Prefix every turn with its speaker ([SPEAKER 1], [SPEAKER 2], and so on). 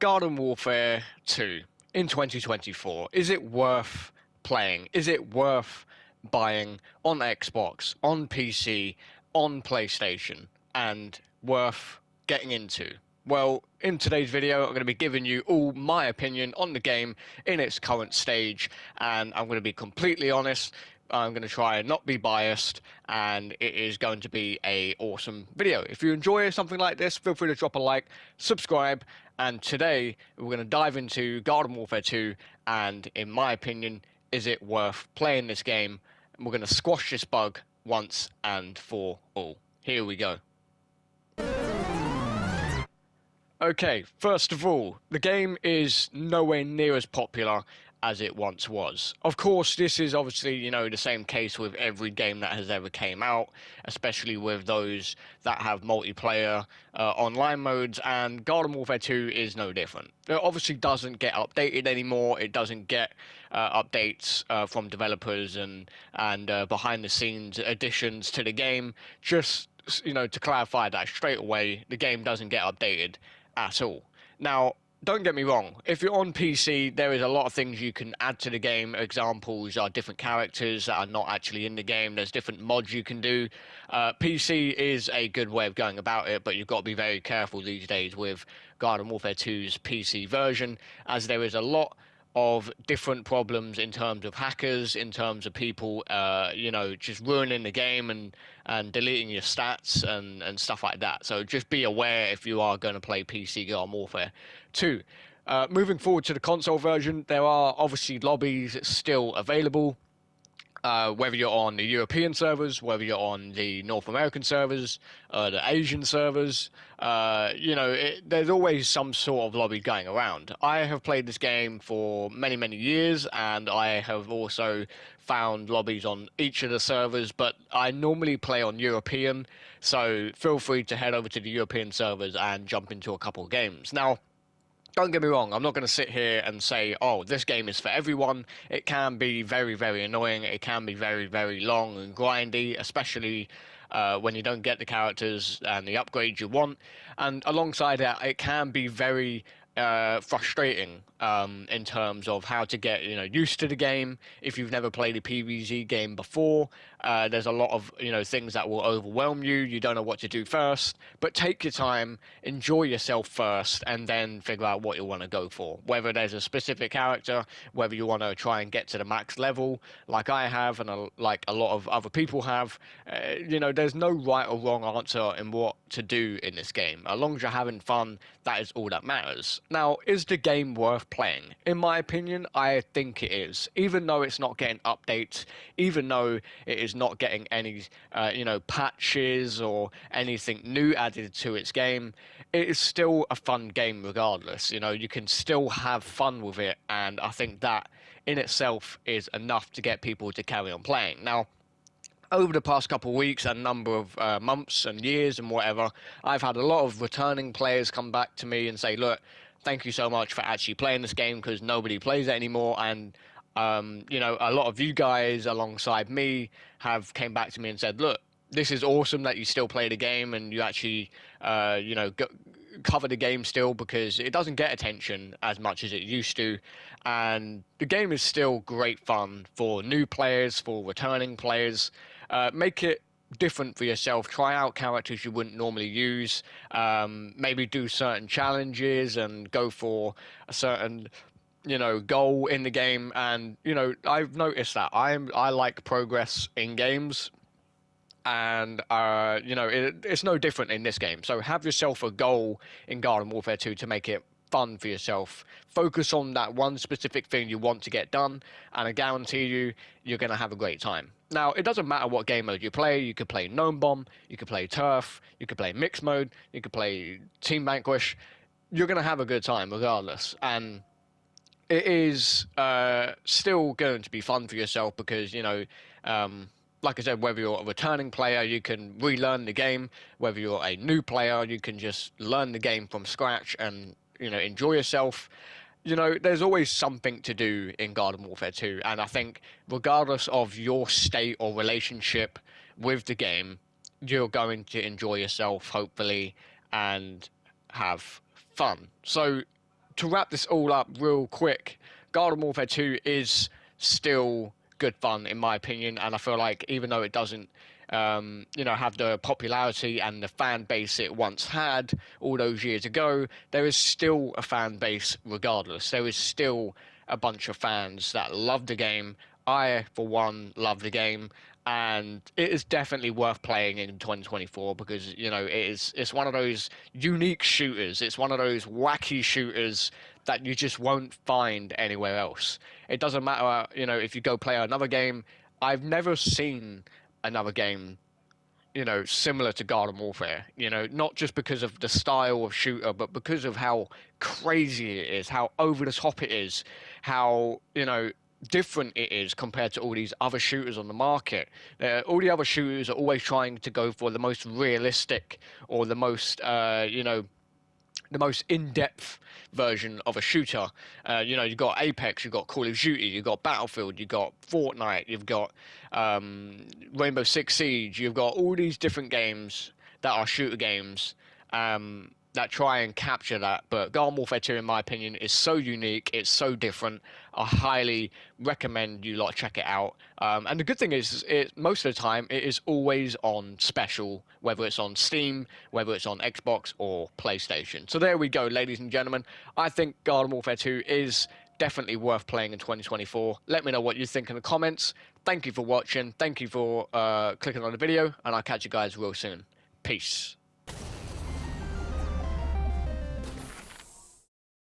[SPEAKER 1] Garden Warfare 2 in 2024, is it worth playing? Is it worth buying on Xbox, on PC, on PlayStation, and worth getting into? Well, in today's video, I'm going to be giving you all my opinion on the game in its current stage, and I'm going to be completely honest. I'm going to try and not be biased, and it is going to be a awesome video. If you enjoy something like this, feel free to drop a like, subscribe, and today we're going to dive into Garden Warfare 2, and in my opinion, is it worth playing this game? And we're going to squash this bug once and for all. Here we go. Okay, first of all, the game is nowhere near as popular as it once was. Of course, this is obviously, the same case with every game that has ever came out, especially with those that have multiplayer online modes, and Garden Warfare 2 is no different. It obviously doesn't get updated anymore. It doesn't get updates from developers and behind the scenes additions to the game. Just, to clarify that straight away, the game doesn't get updated at all. Now, don't get me wrong, if you're on PC, there is a lot of things you can add to the game. Examples are different characters that are not actually in the game. There's different mods you can do. PC is a good way of going about it, but you've got to be very careful these days with Garden Warfare 2's PC version, as there is a lot of different problems in terms of hackers, in terms of people, just ruining the game and deleting your stats and stuff like that. So just be aware if you are going to play PC Garden Warfare 2. Moving forward to the console version, there are obviously lobbies still available. Whether you're on the European servers, whether you're on the North American servers, the Asian servers, there's always some sort of lobby going around. I have played this game for many, many years, and I have also found lobbies on each of the servers, but I normally play on European, so feel free to head over to the European servers and jump into a couple of games. Now, don't get me wrong, I'm not going to sit here and say, oh, this game is for everyone. It can be very, very annoying. It can be very, very long and grindy, especially when you don't get the characters and the upgrades you want. And alongside that, it can be very frustrating in terms of how to get used to the game. If you've never played a PvZ game before, there's a lot of things that will overwhelm you. You don't know what to do first, but take your time, enjoy yourself first, and then figure out what you want to go for. Whether there's a specific character, whether you want to try and get to the max level like I have and like a lot of other people have, there's no right or wrong answer in what to do in this game. As long as you're having fun, that is all that matters. Now, is the game worth playing? In my opinion, I think it is. Even though it's not getting updates, even though it is not getting any, patches or anything new added to its game, it is still a fun game regardless. You can still have fun with it, and I think that in itself is enough to get people to carry on playing. Now, over the past couple of weeks and number of months and years and whatever, I've had a lot of returning players come back to me and say, look, thank you so much for actually playing this game because nobody plays it anymore. And, a lot of you guys alongside me have came back to me and said, look, this is awesome that you still play the game and you actually, cover the game still, because it doesn't get attention as much as it used to. And the game is still great fun for new players, for returning players. Make it different for yourself. Try out characters you wouldn't normally use. Maybe do certain challenges and go for a certain goal in the game. And I've noticed that I like progress in games, and it's no different in this game. So have yourself a goal in Garden Warfare 2 to make it fun for yourself. Focus on that one specific thing you want to get done, and I guarantee you're going to have a great time. Now, it doesn't matter what game mode you play. You could play Gnome Bomb, you could play Turf, you could play Mixed Mode, you could play Team Vanquish. You're going to have a good time regardless, and it is still going to be fun for yourself because, like I said, whether you're a returning player, you can relearn the game. Whether you're a new player, you can just learn the game from scratch and, enjoy yourself. There's always something to do in Garden Warfare 2, and I think regardless of your state or relationship with the game, you're going to enjoy yourself, hopefully, and have fun. So to wrap this all up real quick, Garden Warfare 2 is still good fun in my opinion, and I feel like even though it doesn't, have the popularity and the fan base it once had all those years ago, there is still a fan base regardless. There is still a bunch of fans that love the game. I, for one, love the game, and it is definitely worth playing in 2024 because it's one of those unique shooters. It's one of those wacky shooters that you just won't find anywhere else. It doesn't matter, if you go play another game. I've never seen another game similar to Garden Warfare. Not just because of the style of shooter, but because of how crazy it is, how over the top it is, how, different it is compared to all these other shooters on the market. All the other shooters are always trying to go for the most realistic or the most, the most in-depth version of a shooter. You've got Apex, you've got Call of Duty, you've got Battlefield, you've got Fortnite, you've got Rainbow Six Siege, you've got all these different games that are shooter games that try and capture that. But Garden Warfare 2, in my opinion, is so unique, it's so different. I highly recommend you check it out. And the good thing is, most of the time, it is always on special, whether it's on Steam, whether it's on Xbox or PlayStation. So there we go, ladies and gentlemen. I think Garden Warfare 2 is definitely worth playing in 2024. Let me know what you think in the comments. Thank you for watching. Thank you for clicking on the video, and I'll catch you guys real soon. Peace.